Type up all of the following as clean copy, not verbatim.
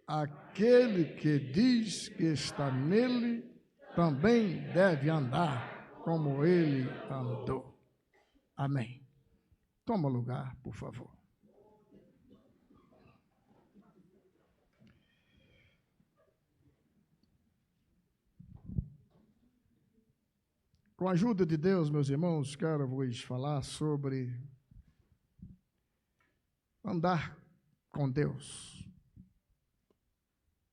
aquele que diz que está nele também deve andar como ele andou. Amém. Toma lugar, por favor. Com a ajuda de Deus, meus irmãos, quero vos falar sobre andar com Deus.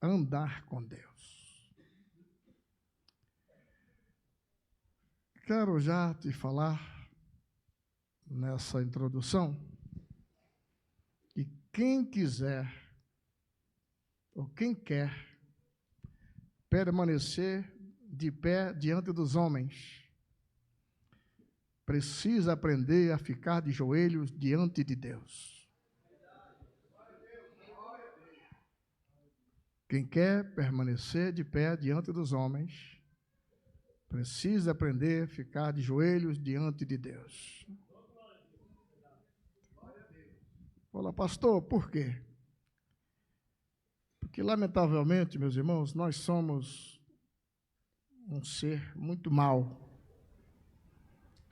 Andar com Deus. Quero já te falar, nessa introdução, que quem quiser, ou quem quer, permanecer de pé diante dos homens, precisa aprender a ficar de joelhos diante de Deus. Quem quer permanecer de pé diante dos homens, precisa aprender a ficar de joelhos diante de Deus. Fala, pastor, por quê? Porque, lamentavelmente, meus irmãos, nós somos um ser muito mau.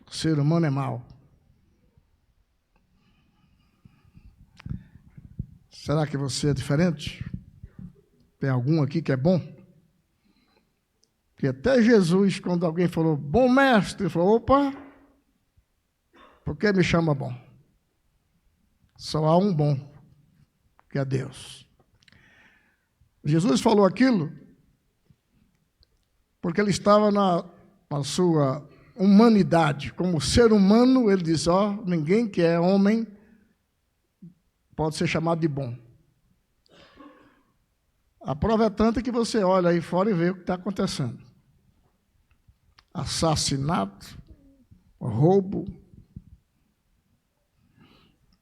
O ser humano é mau. Será que você é diferente? Tem algum aqui que é bom? Porque até Jesus, quando alguém falou, bom mestre, ele falou, opa, por que me chama bom? Só há um bom, que é Deus. Jesus falou aquilo porque ele estava na sua humanidade. Como ser humano, ele diz, ninguém que é homem pode ser chamado de bom. A prova é tanta que você olha aí fora e vê o que está acontecendo. Assassinato, roubo,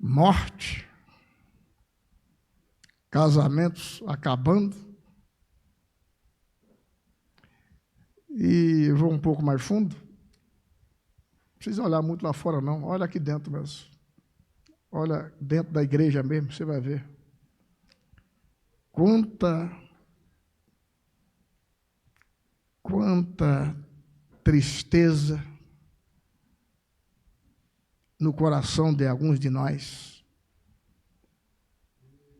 morte, casamentos acabando. E eu vou um pouco mais fundo. Não precisa olhar muito lá fora, não. Olha aqui dentro mesmo. Olha dentro da igreja mesmo, você vai ver. Quanta tristeza no coração de alguns de nós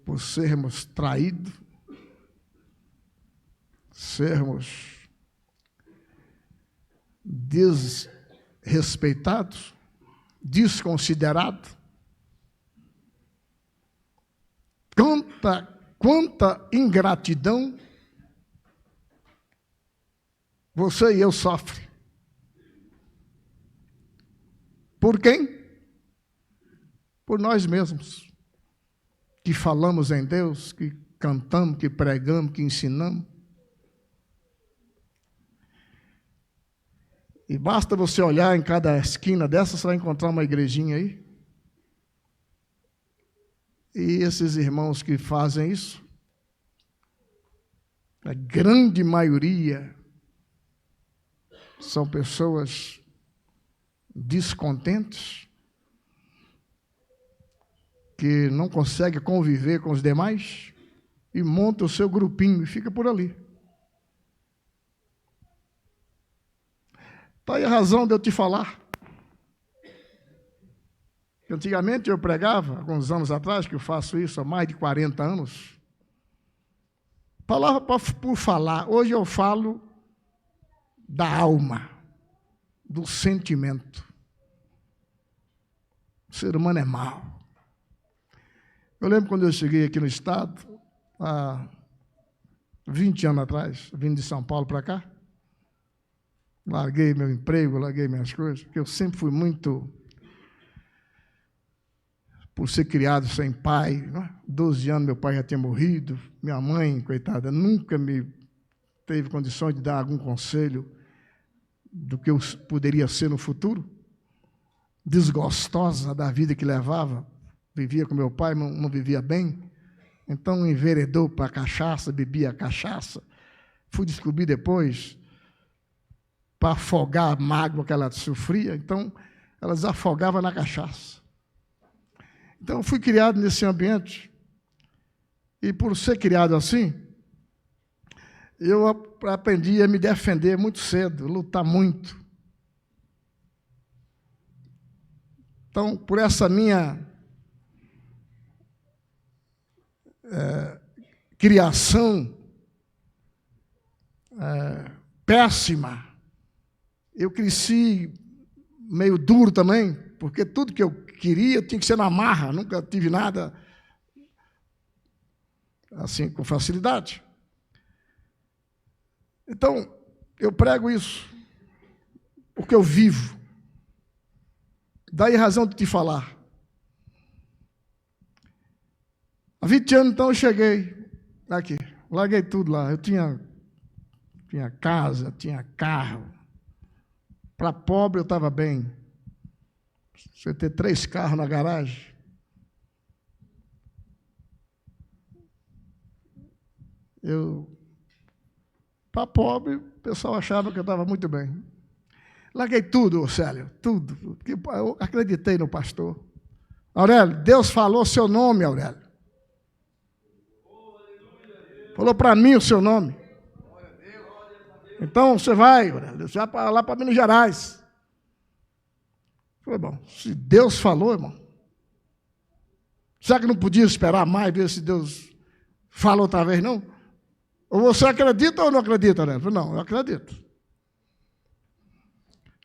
por sermos traídos, sermos desrespeitados, desconsiderados. Quanta ingratidão você e eu sofrem. Por quem? Por nós mesmos, que falamos em Deus, que cantamos, que pregamos, que ensinamos. E basta você olhar em cada esquina dessa, você vai encontrar uma igrejinha aí. E esses irmãos que fazem isso, a grande maioria são pessoas descontentes, que não conseguem conviver com os demais e monta o seu grupinho e fica por ali. Está aí a razão de eu te falar. Antigamente eu pregava, alguns anos atrás, que eu faço isso há mais de 40 anos, falava por falar. Hoje eu falo da alma, do sentimento. O ser humano é mau. Eu lembro quando eu cheguei aqui no estado, há 20 anos atrás, vim de São Paulo para cá, larguei meu emprego, larguei minhas coisas, porque eu sempre fui muito, por ser criado sem pai, 12 anos meu pai já tinha morrido, minha mãe, coitada, nunca me teve condições de dar algum conselho do que eu poderia ser no futuro, desgostosa da vida que levava, vivia com meu pai, não vivia bem, então enveredou para a cachaça, bebia cachaça, fui descobrir depois, para afogar a mágoa que ela sofria, então ela desafogava na cachaça. Então eu fui criado nesse ambiente, E por ser criado assim, eu aprendi a me defender muito cedo, lutar muito. Então, por essa minha criação péssima, eu cresci meio duro também, porque tudo que eu queria tinha que ser na marra, nunca tive nada assim com facilidade. Então, eu prego isso, porque eu vivo. Daí a razão de te falar. Há 20 anos, então, eu cheguei aqui, larguei tudo lá. Eu tinha casa, tinha carro. Para pobre, eu estava bem. Você ter 3 carros na garagem. Para pobre, o pessoal achava que eu estava muito bem. Larguei tudo, Célio, tudo. Porque eu acreditei no pastor. Aurélio, Deus falou seu nome, Aurélio. Falou para mim o seu nome. Então, você vai, Aurélio, você vai lá para Minas Gerais. Falei, bom, se Deus falou, irmão, será que não podia esperar mais, ver se Deus falou outra vez, não? Ou você acredita ou não acredita, Aurélio? Falei, não, eu acredito.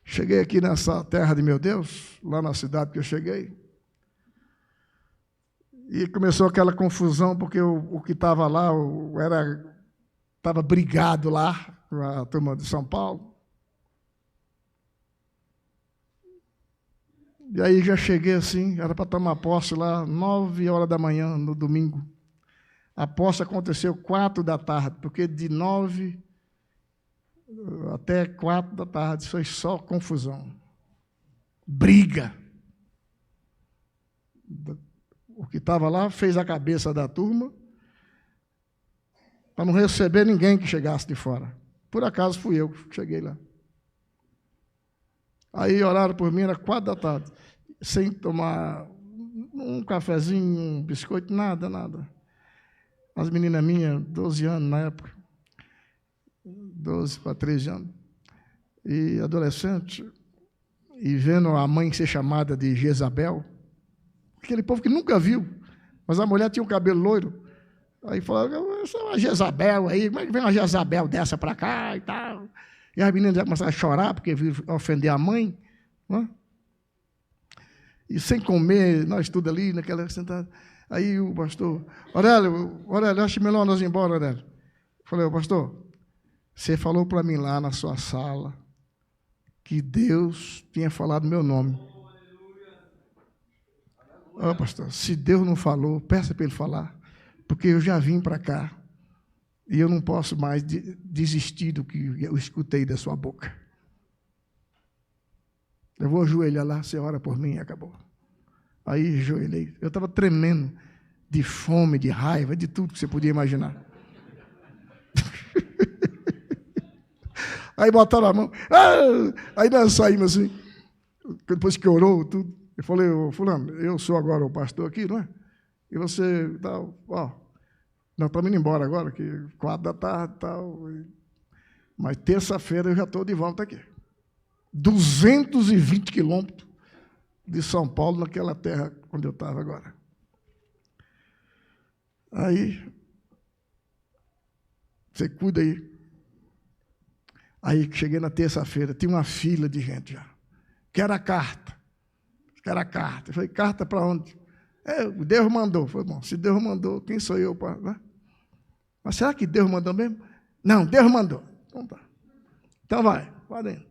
Cheguei aqui nessa terra de meu Deus, lá na cidade que eu cheguei, e começou aquela confusão, porque o que estava lá estava brigado lá, com a turma de São Paulo. E aí já cheguei assim, era para tomar posse lá, 9 horas da manhã, no domingo. A posse aconteceu 4 da tarde, porque de 9 até 4 da tarde foi só confusão. Briga. O que estava lá fez a cabeça da turma para não receber ninguém que chegasse de fora. Por acaso fui eu que cheguei lá. Aí oraram por mim, era 4 da tarde, sem tomar um cafezinho, um biscoito, nada. As meninas minhas, 12 anos na época, 12 para 13 anos, e adolescente, e vendo a mãe ser chamada de Jezabel, aquele povo que nunca viu, mas a mulher tinha um cabelo loiro, aí falaram, essa é uma Jezabel aí, como é que vem uma Jezabel dessa para cá e tal? E as meninas já começaram a chorar, porque viram ofender a mãe, não é? E sem comer, nós tudo ali, naquela sentada. Aí o pastor, Aurélio, acho melhor nós ir embora, Aurélio. Falei, pastor, você falou para mim lá na sua sala que Deus tinha falado meu nome. Pastor, se Deus não falou, peça para ele falar, porque eu já vim para cá e eu não posso mais desistir do que eu escutei da sua boca. Eu vou ajoelhar lá, você ora por mim e acabou. Aí ajoelhei. Eu estava tremendo de fome, de raiva, de tudo que você podia imaginar. Aí botaram a mão. Aí nós saímos assim. Depois que orou tudo. Eu falei, fulano, eu sou agora o pastor aqui, não é? E você, tal, nós estamos indo embora agora, que 4 da tarde e tal. Mas terça-feira eu já estou de volta aqui. 220 quilômetros de São Paulo, naquela terra onde eu estava agora. Aí, você cuida aí. Aí, cheguei na terça-feira, tinha uma fila de gente já. Quero a carta. Eu falei, carta para onde? Deus mandou. Foi bom, se Deus mandou, quem sou eu para... Né? Mas será que Deus mandou mesmo? Não, Deus mandou. Então tá. Então vai dentro.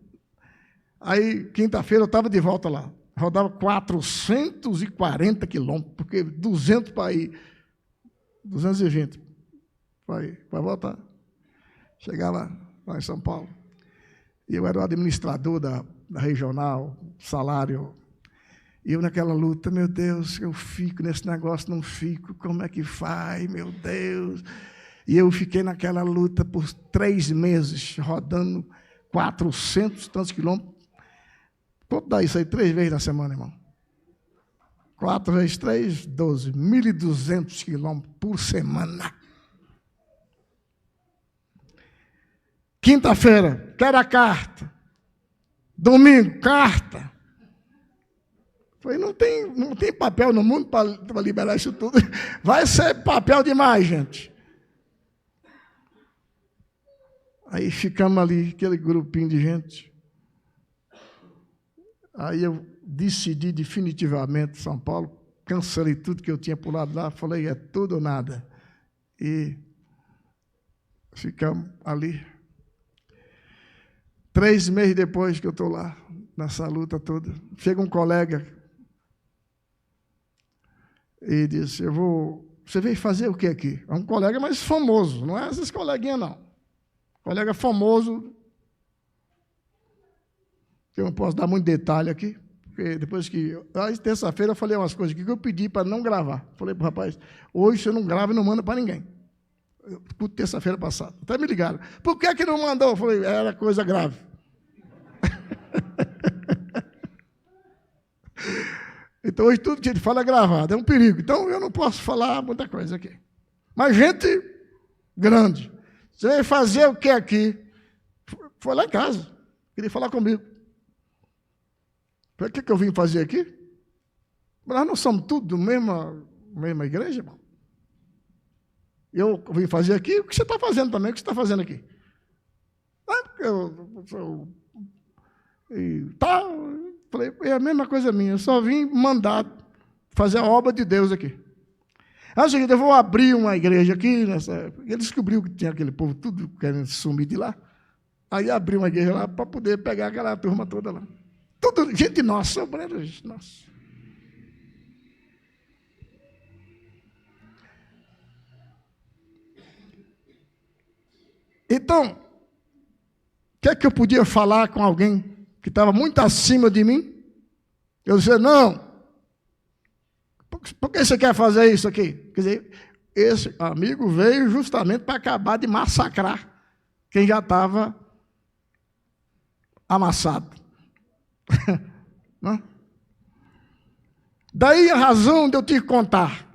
Aí, quinta-feira, eu estava de volta lá. Rodava 440 quilômetros, porque 200 para ir, 220 para voltar. Chegava lá em São Paulo. E eu era o administrador da regional, salário. E eu naquela luta, meu Deus, eu fico nesse negócio, não fico, como é que faz, meu Deus? E eu fiquei naquela luta por 3 meses, rodando 400 e tantos quilômetros. Quanto dá isso aí? 3 vezes na semana, irmão. 4 vezes 3, 12. 1.200 quilômetros por semana. Quinta-feira, quero a carta. Domingo, carta. Falei, não tem papel no mundo para liberar isso tudo. Vai ser papel demais, gente. Aí ficamos ali, aquele grupinho de gente. Aí eu decidi definitivamente São Paulo, cancelei tudo que eu tinha pulado lá, falei, é tudo ou nada. E ficamos ali. 3 meses depois que eu estou lá, nessa luta toda, chega um colega e disse, você veio fazer o que aqui? É um colega mais famoso, não é esses coleguinhas, não. Colega famoso, que eu não posso dar muito detalhe aqui, porque depois que... Aí, terça-feira, eu falei umas coisas aqui que eu pedi para não gravar. Falei para o rapaz, hoje você não grava e não manda para ninguém. Terça-feira passada. Até me ligaram. Por que não mandou? Eu falei, era coisa grave. Então, hoje tudo que a gente fala é gravado, é um perigo. Então, eu não posso falar muita coisa aqui. Mas gente grande. Você veio fazer o que aqui? Foi lá em casa. Queria falar comigo. Falei, o que eu vim fazer aqui? Nós não somos tudo mesma igreja, irmão. Eu vim fazer aqui, o que você está fazendo também? O que você está fazendo aqui? Falei, é a mesma coisa minha, eu só vim mandar fazer a obra de Deus aqui. É o seguinte, eu vou abrir uma igreja aqui, ele descobriu que tinha aquele povo tudo querendo sumir de lá, aí abriu uma igreja lá para poder pegar aquela turma toda lá. Tudo, gente nossa, gente nossa. Então, o que é que eu podia falar com alguém que estava muito acima de mim? Eu disse, não, por que você quer fazer isso aqui? Quer dizer, esse amigo veio justamente para acabar de massacrar quem já estava amassado. Não? Daí a razão de eu te contar.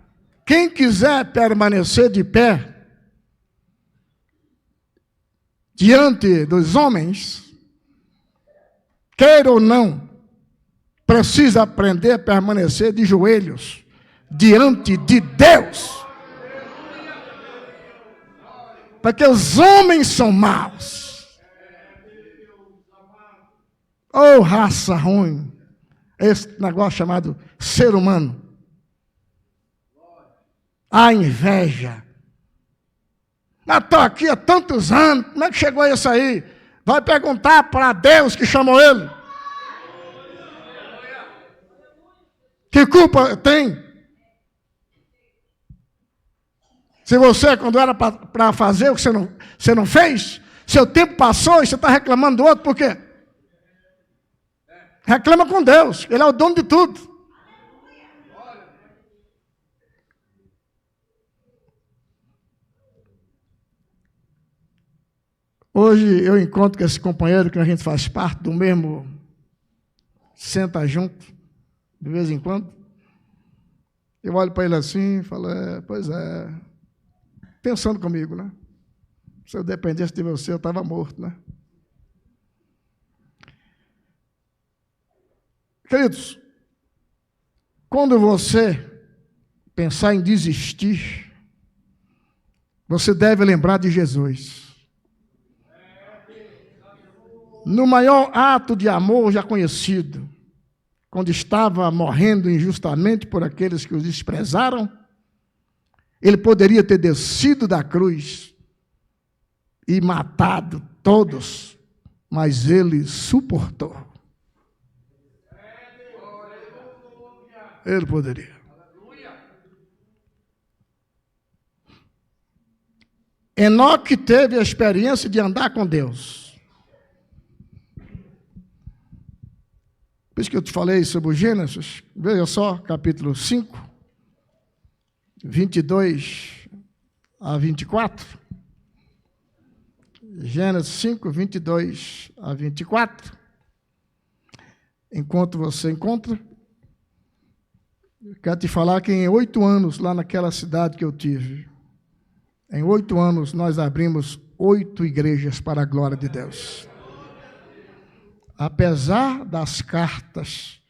Quem quiser permanecer de pé diante dos homens, queira ou não, precisa aprender a permanecer de joelhos diante de Deus. Porque os homens são maus. Oh, raça ruim. Esse negócio chamado ser humano. A inveja. Mas estou aqui há tantos anos, como é que chegou isso aí? Vai perguntar para Deus que chamou ele. Que culpa tem? Se você, quando era para fazer o que você não fez, seu tempo passou e você está reclamando do outro, por quê? Reclama com Deus, Ele é o dono de tudo. Hoje eu encontro com esse companheiro que a gente faz parte do mesmo, senta junto, de vez em quando. Eu olho para ele assim e falo, pois é, pensando comigo, né? Se eu dependesse de você, eu estava morto, né? Queridos, quando você pensar em desistir, você deve lembrar de Jesus. No maior ato de amor já conhecido, quando estava morrendo injustamente por aqueles que os desprezaram, ele poderia ter descido da cruz e matado todos, mas ele suportou. Ele poderia. Enoque teve a experiência de andar com Deus. Por isso que eu te falei sobre o Gênesis, veja só, capítulo 5, 22 a 24. Gênesis 5, 22 a 24. Enquanto você encontra, Quero te falar que em 8 anos, lá naquela cidade que eu tive, em 8 anos nós abrimos 8 igrejas para a glória de Deus. Apesar das cartas,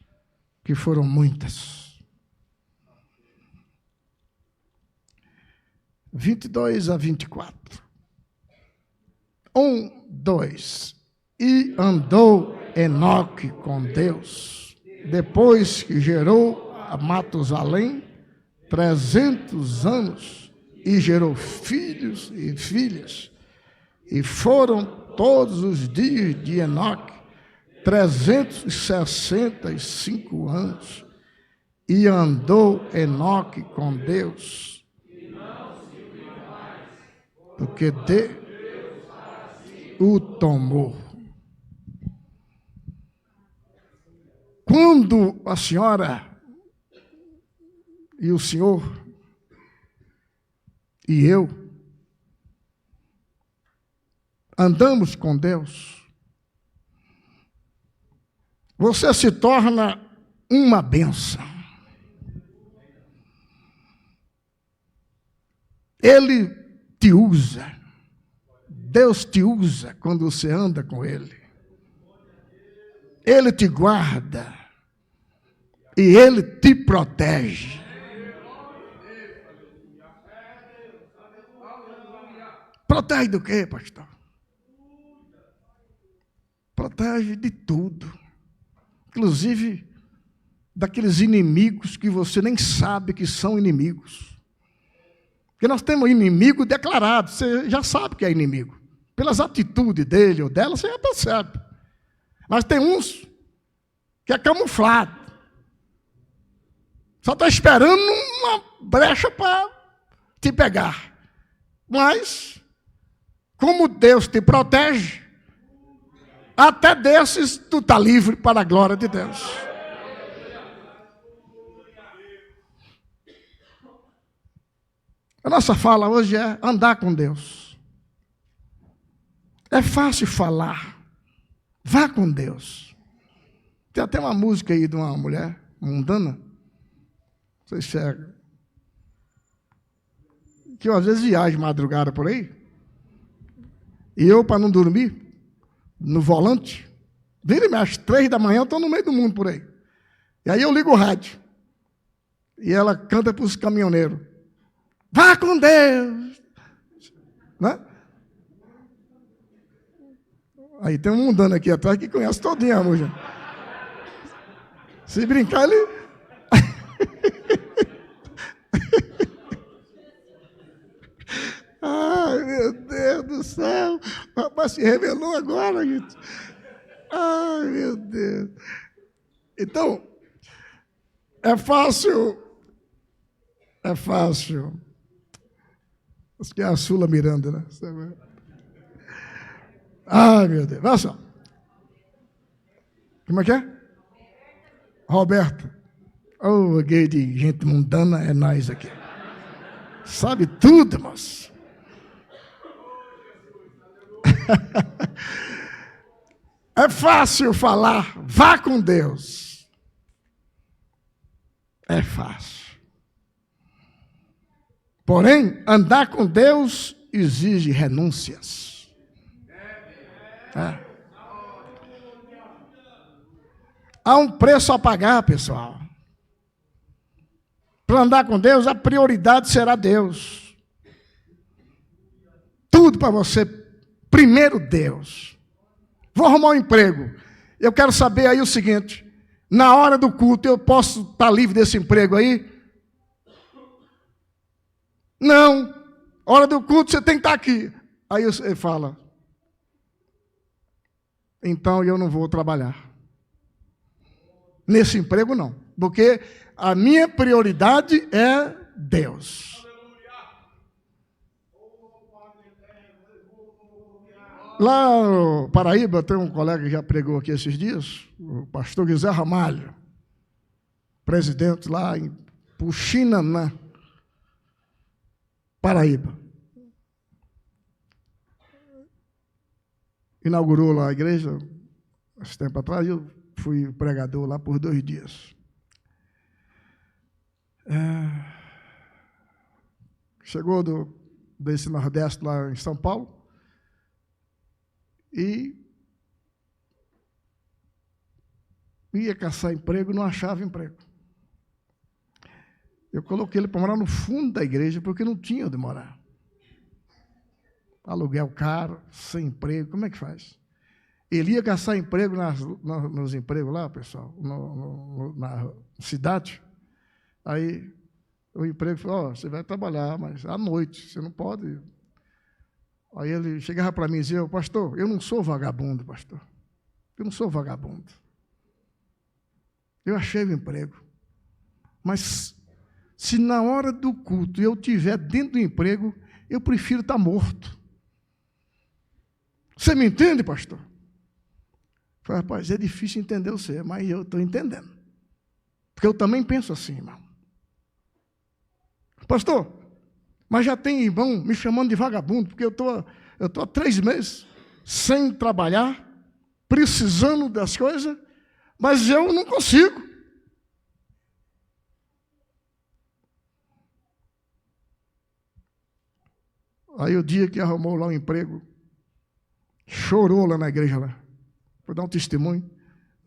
que foram muitas. 22 a 24. 1, 2. E andou Enoque com Deus, depois que gerou a Matusalém 300 anos, e gerou filhos e filhas, e foram todos os dias de Enoque 365 anos, e andou Enoque com Deus, porque Deus o tomou. Quando a senhora e o senhor e eu andamos com Deus, você se torna uma bênção. Ele te usa. Deus te usa quando você anda com Ele. Ele te guarda. E Ele te protege. Protege do quê, pastor? Protege de tudo. Inclusive daqueles inimigos que você nem sabe que são inimigos. Porque nós temos inimigo declarado, você já sabe que é inimigo. Pelas atitudes dele ou dela, você já percebe. Mas tem uns que é camuflado. Só está esperando uma brecha para te pegar. Mas, como Deus te protege, até desses tu está livre para a glória de Deus. A nossa fala hoje é andar com Deus. É fácil falar. Vá com Deus. Tem até uma música aí de uma mulher mundana. Não sei se é. Que eu às vezes viajo de madrugada por aí. E eu, para não dormir, no volante, vira e mexe, 3 da manhã, eu estou no meio do mundo por aí. E aí eu ligo o rádio. E ela canta para os caminhoneiros. Vá com Deus. Né? Aí tem um mundano aqui atrás que conhece todinho a música. Se brincar, ele... Ai, meu Deus do céu. O rapaz se revelou agora, gente. Ai, meu Deus. Então, é fácil. Acho que é a Sula Miranda, né? Ai, meu Deus. Olha só. Como é que é? Roberto. Oh, gay de gente mundana é nós aqui. Sabe tudo, moço. É fácil falar, vá com Deus. É fácil. Porém, andar com Deus exige renúncias. É. Há um preço a pagar, pessoal. Para andar com Deus, a prioridade será Deus. Tudo para você, primeiro Deus. Vou arrumar um emprego. Eu quero saber aí o seguinte, na hora do culto eu posso estar livre desse emprego aí? Não. Hora do culto você tem que estar aqui. Aí ele fala, então eu não vou trabalhar. Nesse emprego não. Porque a minha prioridade é Deus. Lá no Paraíba, tem um colega que já pregou aqui esses dias, o pastor José Ramalho, presidente lá em Puxinanã, Paraíba. Inaugurou lá a igreja, esse tempo atrás, eu fui pregador lá por 2 dias. Chegou desse Nordeste lá em São Paulo e ia caçar emprego, não achava emprego. Eu coloquei ele para morar no fundo da igreja, porque não tinha onde morar. Aluguel caro, sem emprego, como é que faz? Ele ia caçar emprego nos empregos lá, pessoal, na cidade. Aí o emprego falou, você vai trabalhar, mas à noite, você não pode. Aí ele chegava para mim e dizia, pastor, eu não sou vagabundo, pastor. Eu não sou vagabundo. Eu achei o emprego. Mas se na hora do culto eu estiver dentro do emprego, eu prefiro estar morto. Você me entende, pastor? Eu falei, rapaz, é difícil entender você, mas eu estou entendendo. Porque eu também penso assim, irmão. Pastor, mas já tem irmão me chamando de vagabundo, porque eu estou há 3 meses sem trabalhar, precisando das coisas, mas eu não consigo. Aí o dia que arrumou lá um emprego, chorou lá na igreja lá. Vou dar um testemunho.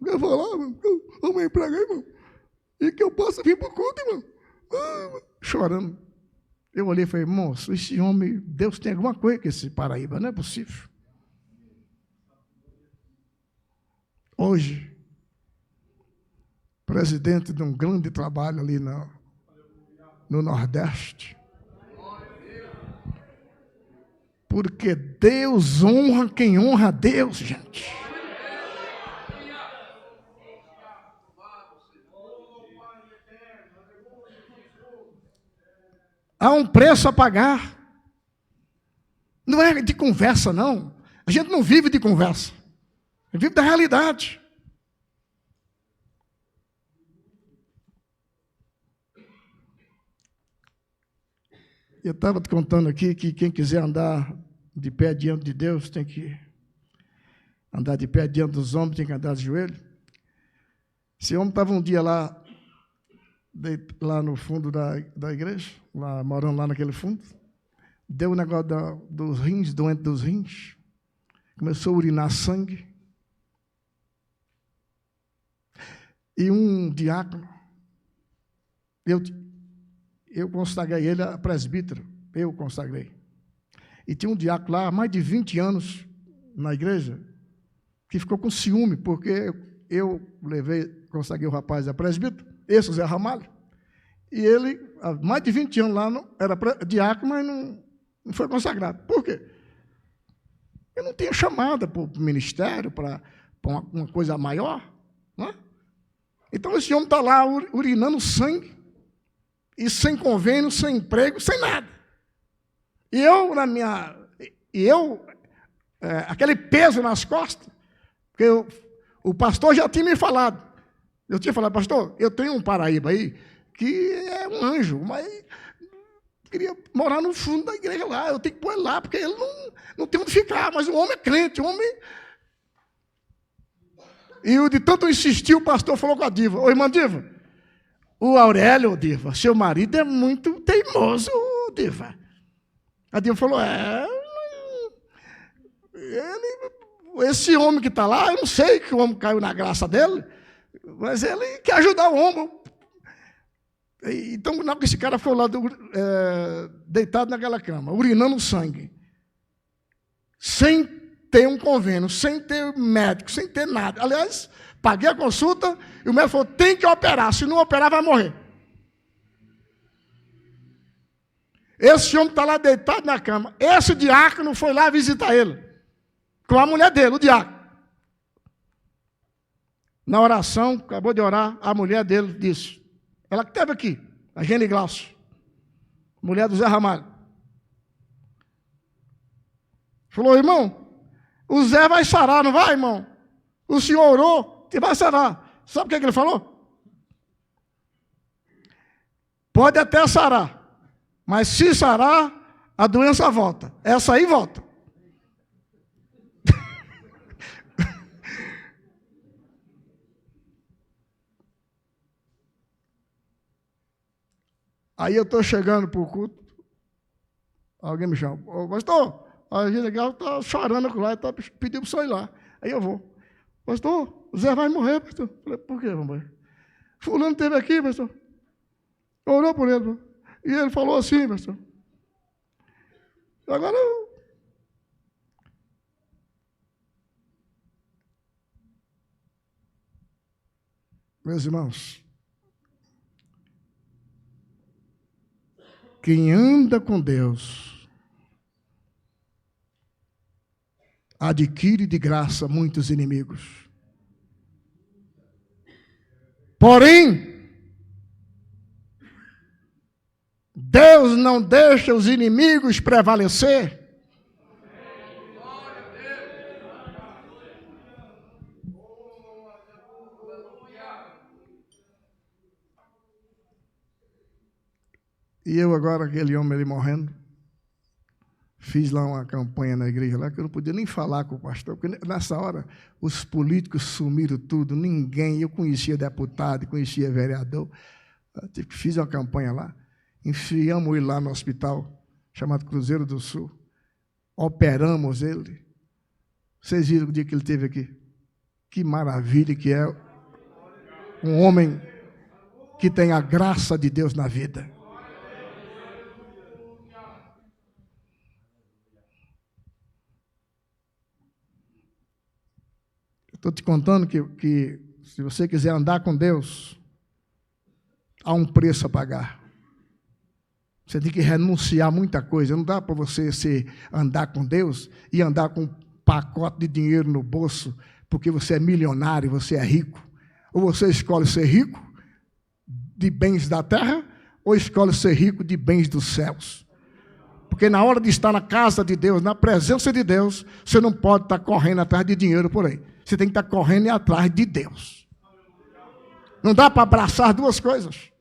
Eu vou lá, irmão, arrumei emprego aí, irmão. E que eu possa vir para o culto, irmão. Chorando. Eu olhei e falei, moço, esse homem, Deus tem alguma coisa com esse Paraíba, não é possível. Hoje, presidente de um grande trabalho ali no Nordeste. Porque Deus honra quem honra a Deus, gente. Há um preço a pagar. Não é de conversa, não. A gente não vive de conversa. A gente vive da realidade. Eu estava te contando aqui que quem quiser andar de pé diante de Deus tem que andar de pé diante dos homens, tem que andar de joelho. Esse homem estava um dia lá no fundo da igreja, lá, morando lá naquele fundo, deu o negócio dos rins, doente dos rins, começou a urinar sangue, e um diácono, eu consagrei ele a presbítero, eu consagrei, e tinha um diácono lá há mais de 20 anos na igreja, que ficou com ciúme, porque eu consagrei o rapaz a presbítero, esse Zé Ramalho, e ele, há mais de 20 anos lá, era diácono, mas não foi consagrado. Por quê? Eu não tinha chamada para o ministério, para uma coisa maior. Não é? Então, esse homem está lá urinando sangue, e sem convênio, sem emprego, sem nada. E aquele peso nas costas, porque o pastor já tinha me falado. Eu tinha falado, pastor, eu tenho um Paraíba aí, que é um anjo, mas queria morar no fundo da igreja lá, eu tenho que pôr ele lá, porque ele não tem onde ficar, mas o homem é crente, o homem... E de tanto insistir, o pastor falou com a Diva, ô irmã Diva, o Aurélio, Diva, seu marido é muito teimoso, Diva. A Diva falou, esse homem que está lá, eu não sei que o homem caiu na graça dele, mas ele quer ajudar o homem. Então, na hora que esse cara foi lá deitado naquela cama, urinando sangue, sem ter um convênio, sem ter médico, sem ter nada. Aliás, paguei a consulta e o médico falou, tem que operar, se não operar vai morrer. Esse homem está lá deitado na cama. Esse diácono foi lá visitar ele, com a mulher dele, o diácono. Na oração, acabou de orar, a mulher dele disse, ela que esteve aqui, a Gene Glaucio, mulher do Zé Ramalho. Falou, irmão, o Zé vai sarar, não vai, irmão? O senhor orou e vai sarar. Sabe o que ele falou? Pode até sarar, mas se sarar, a doença volta. Essa aí volta. Aí eu estou chegando para o culto, alguém me chama, ô, pastor, a gente está chorando lá, está pedindo para o senhor ir lá. Aí eu vou. Pastor, o Zé vai morrer, pastor. Eu falei, por quê, mamãe? Fulano esteve aqui, pastor. Orou por ele, pastor. E ele falou assim, pastor. Agora, meus irmãos, quem anda com Deus adquire de graça muitos inimigos. Porém, Deus não deixa os inimigos prevalecer. E eu agora, aquele homem ali morrendo, fiz lá uma campanha na igreja lá, que eu não podia nem falar com o pastor, porque nessa hora os políticos sumiram tudo, ninguém, eu conhecia deputado, conhecia vereador, fiz uma campanha lá, enfiamos ele lá no hospital, chamado Cruzeiro do Sul, operamos ele. Vocês viram o dia que ele esteve aqui? Que maravilha que é um homem que tem a graça de Deus na vida. Estou te contando que se você quiser andar com Deus, há um preço a pagar. Você tem que renunciar a muita coisa. Não dá para você andar com Deus e andar com um pacote de dinheiro no bolso, porque você é milionário, você é rico. Ou você escolhe ser rico de bens da terra, ou escolhe ser rico de bens dos céus. Porque na hora de estar na casa de Deus, na presença de Deus, você não pode estar correndo atrás de dinheiro por aí. Você tem que estar correndo atrás de Deus. Não dá para abraçar duas coisas.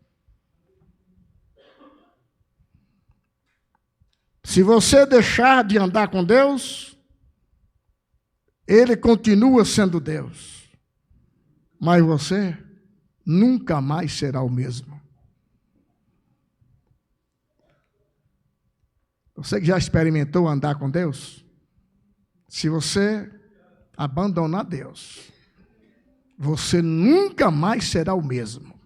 Se você deixar de andar com Deus, Ele continua sendo Deus. Mas você nunca mais será o mesmo. Você que já experimentou andar com Deus, se você abandonar Deus, você nunca mais será o mesmo.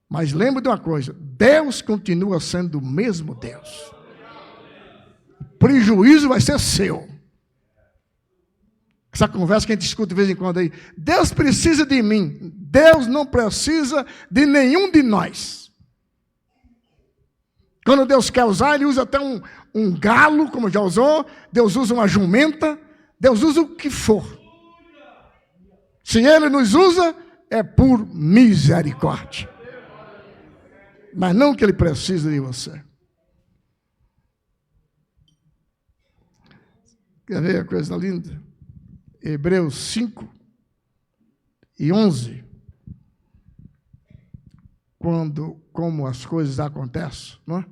Mas lembre de uma coisa, Deus continua sendo o mesmo Deus. O prejuízo vai ser seu. Essa conversa que a gente escuta de vez em quando aí, Deus precisa de mim, Deus não precisa de nenhum de nós. Quando Deus quer usar, Ele usa até um galo, como já usou, Deus usa uma jumenta, Deus usa o que for. Se Ele nos usa, é por misericórdia. Mas não que Ele precisa de você. Quer ver a coisa linda? Hebreus 5 e 11. Como as coisas acontecem, não é?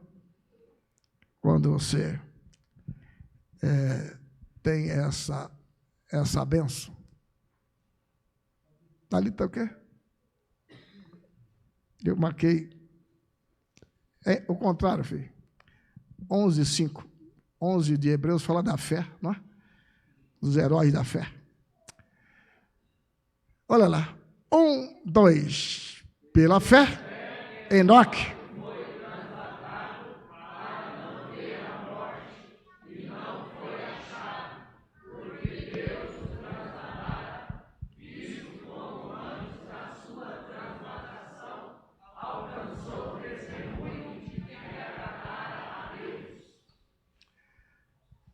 Quando você tem essa bênção. Ali está o quê? Eu marquei. É o contrário, filho. 11:5. 11 de Hebreus fala da fé, não é? Dos heróis da fé. Olha lá. 1, 2. Pela fé, Enoque.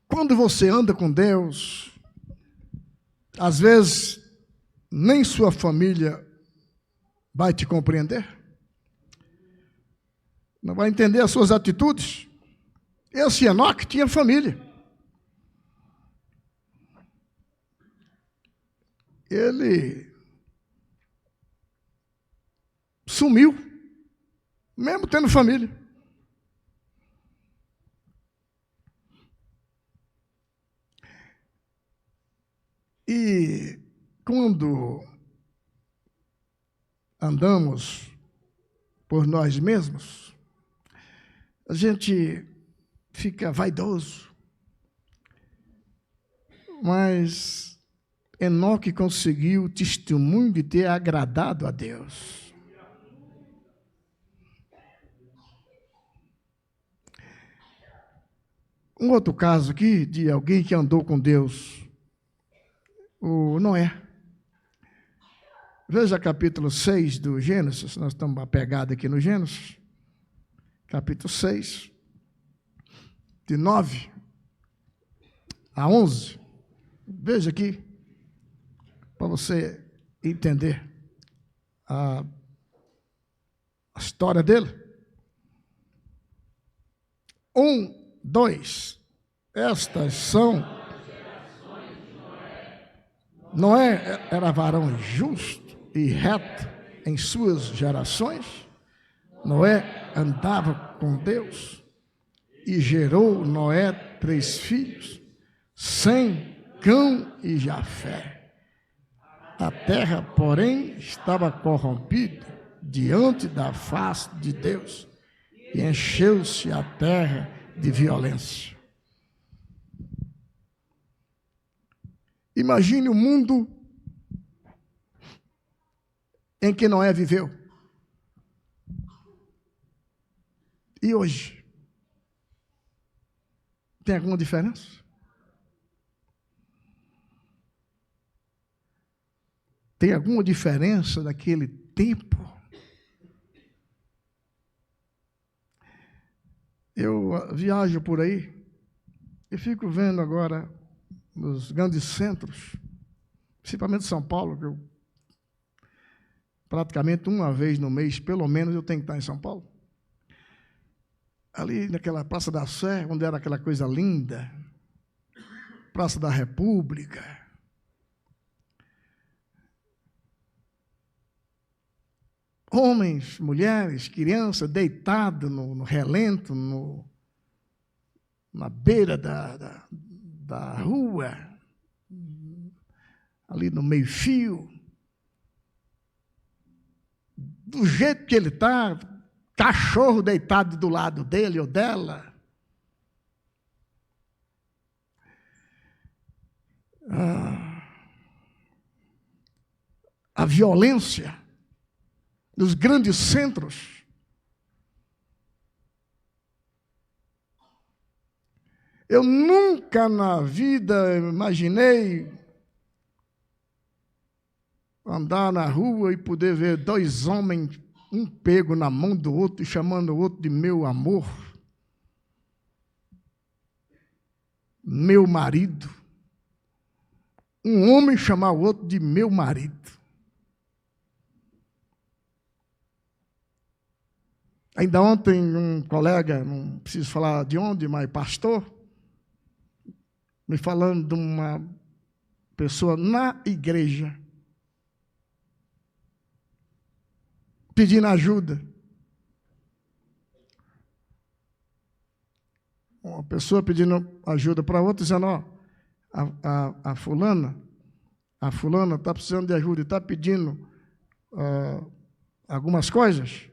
Quando você anda com Deus, às vezes nem sua família vai te compreender, não vai entender as suas atitudes. Esse Enoque tinha família. Ele sumiu, mesmo tendo família. E quando andamos por nós mesmos, a gente fica vaidoso. Mas Enoque conseguiu o testemunho de ter agradado a Deus. Um outro caso aqui de alguém que andou com Deus, o Noé. Veja capítulo 6 do Gênesis, nós estamos apegados aqui no Gênesis, capítulo 6, de 9 a 11. Veja aqui, para você entender a história dele. 1, 2, estas são... Noé era varão justo e reto em suas gerações. Noé andava com Deus e gerou Noé 3 filhos, Sem, Cão e Jafé. A terra, porém, estava corrompida diante da face de Deus e encheu-se a terra de violência. Imagine o mundo em que Noé viveu. E hoje? Tem alguma diferença? Tem alguma diferença daquele tempo? Eu viajo por aí e fico vendo agora nos grandes centros, principalmente São Paulo, que eu praticamente uma vez no mês, pelo menos, eu tenho que estar em São Paulo. Ali naquela Praça da Sé, onde era aquela coisa linda, Praça da República. Homens, mulheres, crianças deitados no relento, na beira da rua, ali no meio-fio. Do jeito que ele está, cachorro deitado do lado dele ou dela. A violência nos grandes centros. Eu nunca na vida imaginei andar na rua e poder ver 2 homens, um pego na mão do outro e chamando o outro de meu amor, meu marido. Um homem chamar o outro de meu marido. Ainda ontem um colega, não preciso falar de onde, mas pastor, me falando de uma pessoa na igreja, pedindo ajuda. Uma pessoa pedindo ajuda para outra, dizendo, ó, a fulana está precisando de ajuda e está pedindo algumas coisas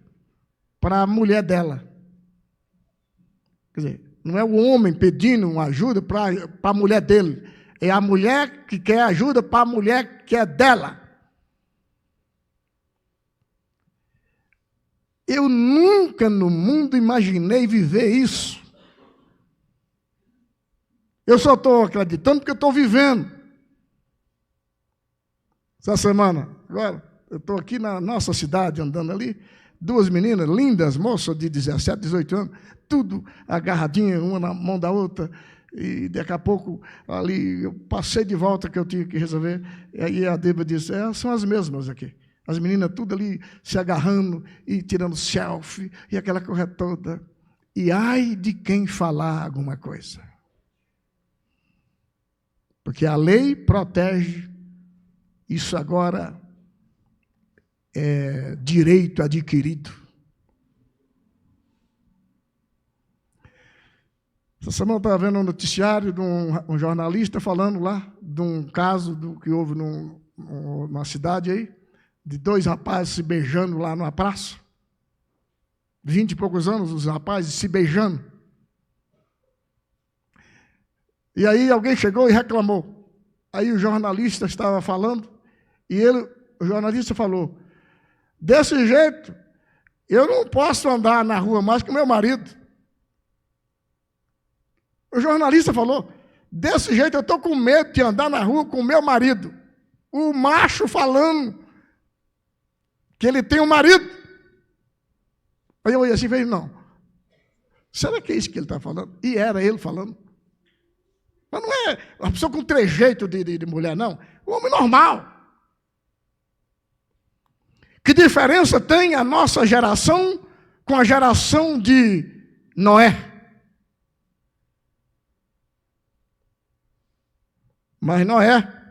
para a mulher dela. Quer dizer, não é o homem pedindo uma ajuda para a mulher dele, é a mulher que quer ajuda para a mulher que é dela. Eu nunca no mundo imaginei viver isso. Eu só estou acreditando porque eu estou vivendo. Essa semana, agora, eu estou aqui na nossa cidade, andando ali, 2 meninas lindas, moças de 17, 18 anos, tudo agarradinha, uma na mão da outra, e daqui a pouco, ali, eu passei de volta que eu tinha que resolver, e aí a Débora disse, são as mesmas aqui. As meninas tudo ali se agarrando e tirando selfie, e aquela coisa toda. E ai de quem falar alguma coisa. Porque a lei protege, isso agora é direito adquirido. Essa semana eu estava vendo um noticiário de um jornalista falando lá de um caso que houve numa cidade aí, de 2 rapazes se beijando lá numa praça. 20 e poucos anos, os rapazes se beijando. E aí alguém chegou e reclamou. Aí o jornalista estava falando, e o jornalista falou, desse jeito, eu não posso andar na rua mais com meu marido. O jornalista falou, desse jeito eu estou com medo de andar na rua com meu marido. O macho falando que ele tem um marido. Aí eu olhei assim e falei, não. Será que é isso que ele está falando? E era ele falando. Mas não é uma pessoa com trejeito de mulher, não. O homem normal. Que diferença tem a nossa geração com a geração de Noé? Mas Noé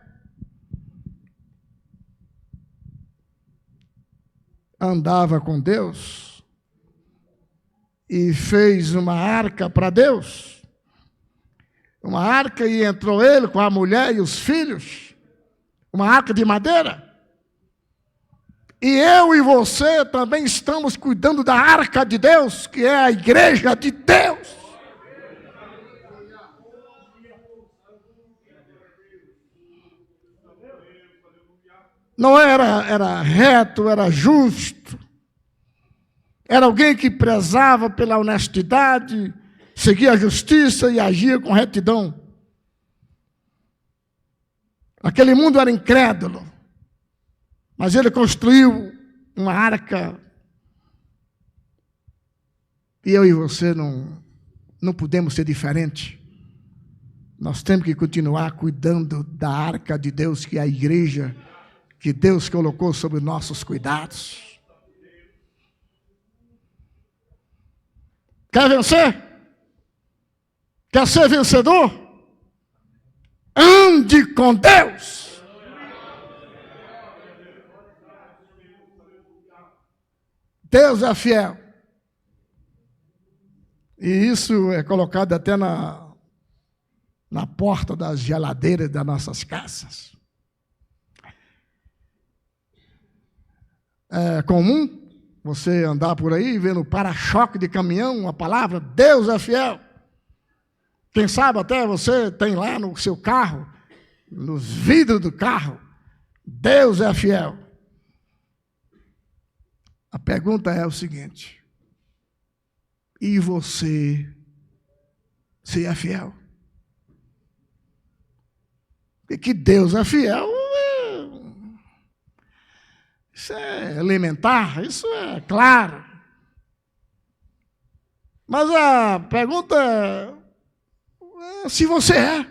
andava com Deus e fez uma arca para Deus. Uma arca e entrou ele com a mulher e os filhos. Uma arca de madeira. E eu e você também estamos cuidando da arca de Deus, que é a igreja de Deus. Não era reto, era justo. Era alguém que prezava pela honestidade, seguia a justiça e agia com retidão. Aquele mundo era incrédulo, mas ele construiu uma arca. E eu e você não podemos ser diferente. Nós temos que continuar cuidando da arca de Deus, que é a igreja, que Deus colocou sobre nossos cuidados. Quer vencer? Quer ser vencedor? Ande com Deus. Deus é fiel. E isso é colocado até na porta das geladeiras das nossas casas. É comum você andar por aí vendo para-choque de caminhão, uma palavra, Deus é fiel. Quem sabe até você tem lá no seu carro, nos vidros do carro, Deus é fiel. A pergunta é o seguinte, e você é fiel? E que Deus é fiel, isso é elementar, isso é claro. Mas a pergunta é se você é.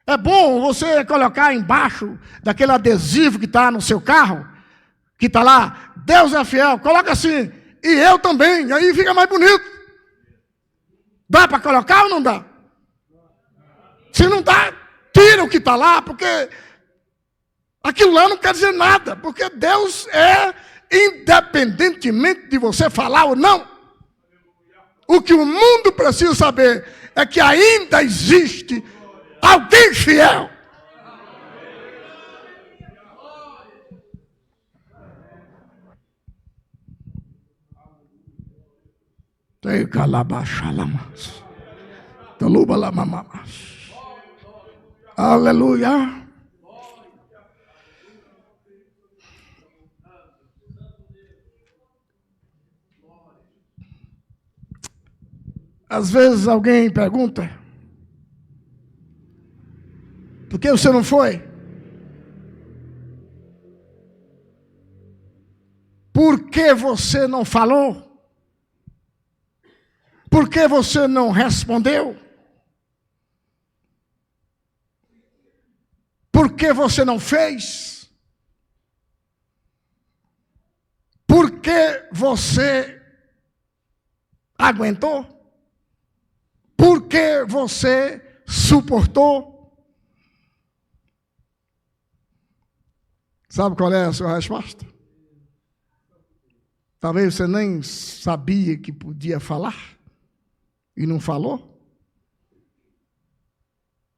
É bom você colocar embaixo daquele adesivo que está no seu carro, que está lá, Deus é fiel, coloca assim, e eu também, aí fica mais bonito. Dá para colocar ou não dá? Se não dá, tira o que está lá, porque aquilo lá não quer dizer nada, porque Deus é independentemente de você falar ou não. O que o mundo precisa saber é que ainda existe alguém fiel. Aleluia. Às vezes alguém pergunta, por que você não foi? Por que você não falou? Por que você não respondeu? Por que você não fez? Por que você aguentou? Por que você suportou? Sabe qual é a sua resposta? Talvez você nem sabia que podia falar e não falou.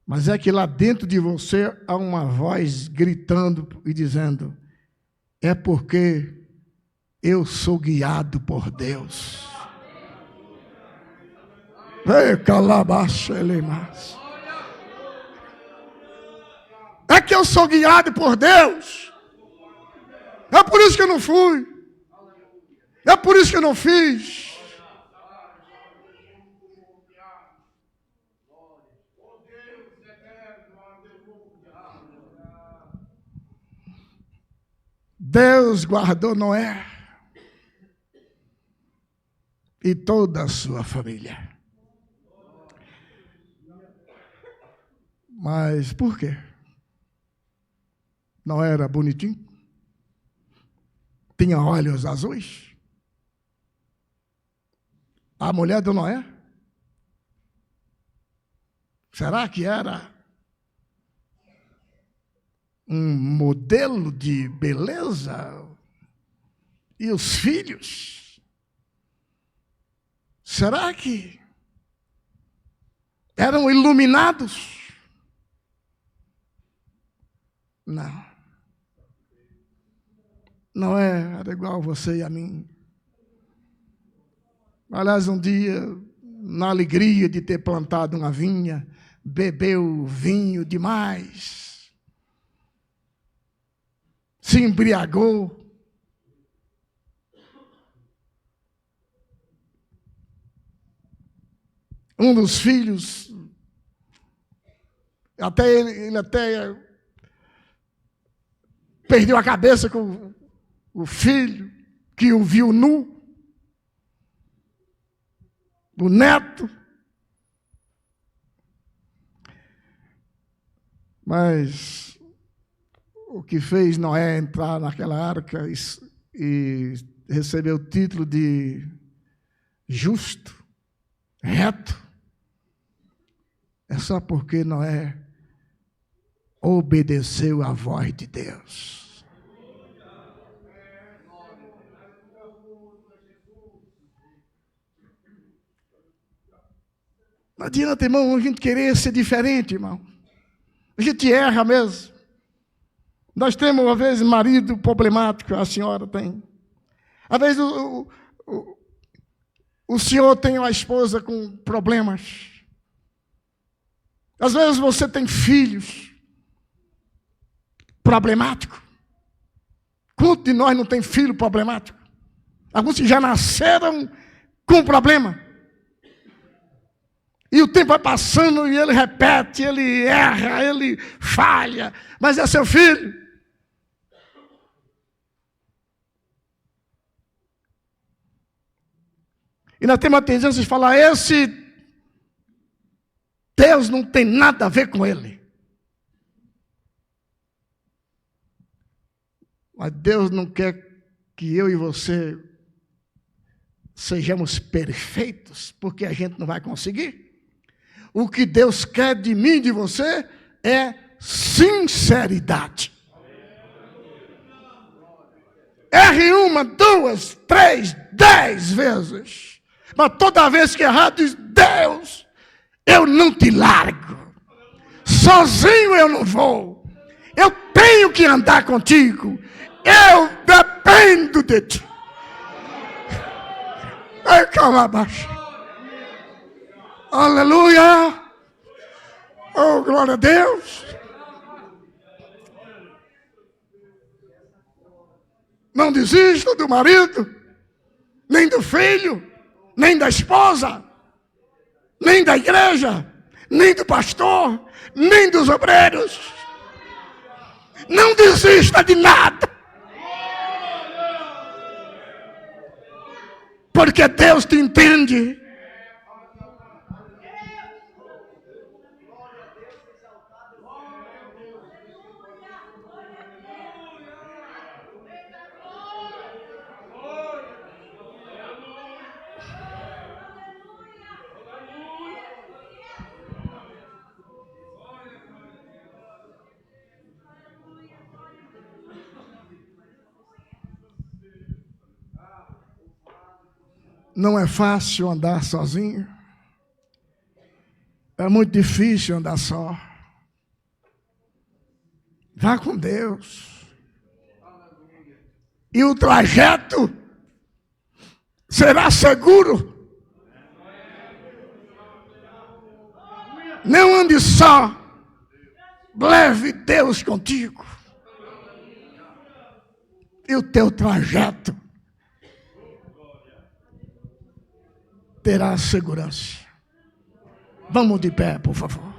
Mas é que lá dentro de você há uma voz gritando e dizendo, é porque eu sou guiado por Deus. É que eu sou guiado por Deus. É por isso que eu não fui. É por isso que eu não fiz. Deus guardou Noé e toda a sua família. Mas por quê? Não era bonitinho? Tinha olhos azuis? A mulher do Noé? Será que era um modelo de beleza? E os filhos? Será que eram iluminados? Não. Não era igual você e a mim. Aliás, um dia, na alegria de ter plantado uma vinha, bebeu vinho demais, se embriagou, um dos filhos, ele até perdeu a cabeça com o filho, que o viu nu, o neto. Mas o que fez Noé entrar naquela arca e receber o título de justo, reto, é só porque Noé obedeceu à voz de Deus. Não adianta, irmão, a gente querer ser diferente, irmão. A gente erra mesmo. Nós temos, às vezes, marido problemático, a senhora tem. Às vezes, o senhor tem uma esposa com problemas. Às vezes, você tem filhos problemáticos. Quantos de nós não tem filho problemático? Alguns que já nasceram com problema. E o tempo vai passando e ele repete, ele erra, ele falha, mas é seu filho. E nós temos a tendência de falar, esse Deus não tem nada a ver com ele. Mas Deus não quer que eu e você sejamos perfeitos, porque a gente não vai conseguir. O que Deus quer de mim e de você é sinceridade. Erre 1, 2, 3, 10 vezes. Mas toda vez que errar, diz, Deus, eu não te largo. Sozinho eu não vou. Eu tenho que andar contigo. Eu dependo de ti. Ai, calma abaixo. Aleluia! Oh, glória a Deus! Não desista do marido, nem do filho, nem da esposa, nem da igreja, nem do pastor, nem dos obreiros. Não desista de nada. Porque Deus te entende. Não é fácil andar sozinho. É muito difícil andar só. Vá com Deus. E o trajeto será seguro. Não ande só. Leve Deus contigo. E o teu trajeto terá segurança. Vamos de pé, por favor.